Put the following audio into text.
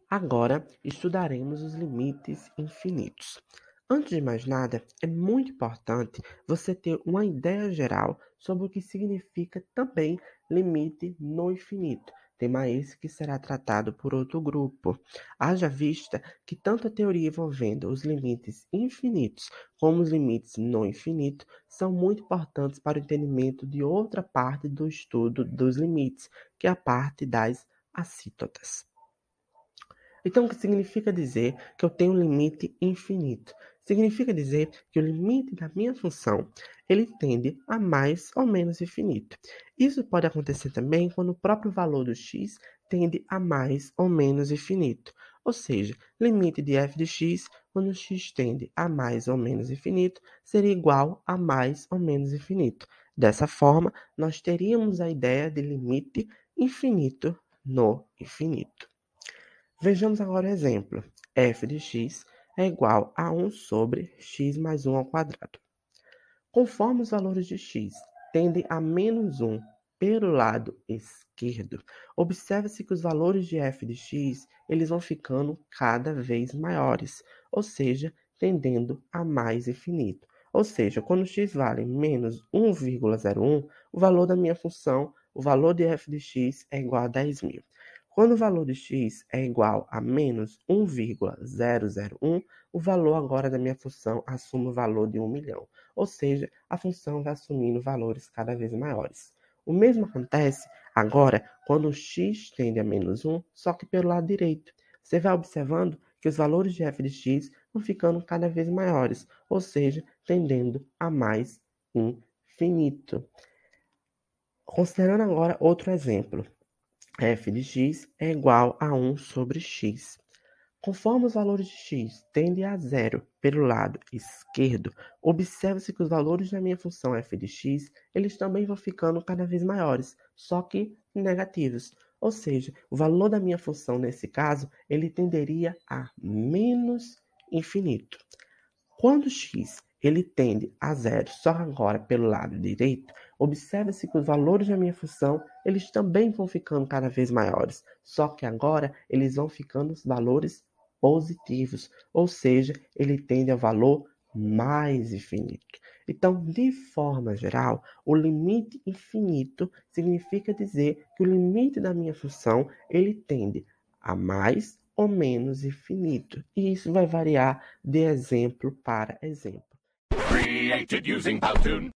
Agora estudaremos os limites infinitos. Antes de mais nada, é muito importante você ter uma ideia geral sobre o que significa também limite no infinito. Tema esse que será tratado por outro grupo. Haja vista que tanto a teoria envolvendo os limites infinitos como os limites no infinito são muito importantes para o entendimento de outra parte do estudo dos limites, que é a parte das assítotas. Então, o que significa dizer que eu tenho um limite infinito? Significa dizer que o limite da minha função, ele tende a mais ou menos infinito. Isso pode acontecer também quando o próprio valor do x tende a mais ou menos infinito. Ou seja, limite de f de x, quando x tende a mais ou menos infinito, seria igual a mais ou menos infinito. Dessa forma, nós teríamos a ideia de limite infinito no infinito. Vejamos agora o exemplo. F de x é igual a 1 sobre x mais 1 ao quadrado. Conforme os valores de x tendem a menos 1 pelo lado esquerdo, observa-se que os valores de f de x eles vão ficando cada vez maiores, ou seja, tendendo a mais infinito. Ou seja, quando x vale menos 1,01, o valor da minha função, o valor de f de x é igual a 10.000. Quando o valor de x é igual a menos 1,001, o valor agora da minha função assume o valor de 1 milhão. Ou seja, a função vai assumindo valores cada vez maiores. O mesmo acontece agora quando o x tende a menos 1, só que pelo lado direito. Você vai observando que os valores de f de x vão ficando cada vez maiores, ou seja, tendendo a mais infinito. Considerando agora outro exemplo. F de x é igual a 1 sobre x. Conforme os valores de x tendem a zero pelo lado esquerdo, observa-se que os valores da minha função f de x, eles também vão ficando cada vez maiores, só que negativos. Ou seja, o valor da minha função nesse caso, ele tenderia a menos infinito. Quando x ele tende a zero só agora pelo lado direito, observa-se que os valores da minha função eles também vão ficando cada vez maiores, só que agora eles vão ficando os valores positivos, ou seja, ele tende ao valor mais infinito. Então, de forma geral, o limite infinito significa dizer que o limite da minha função ele tende a mais ou menos infinito. E isso vai variar de exemplo para exemplo. Created using Powtoon.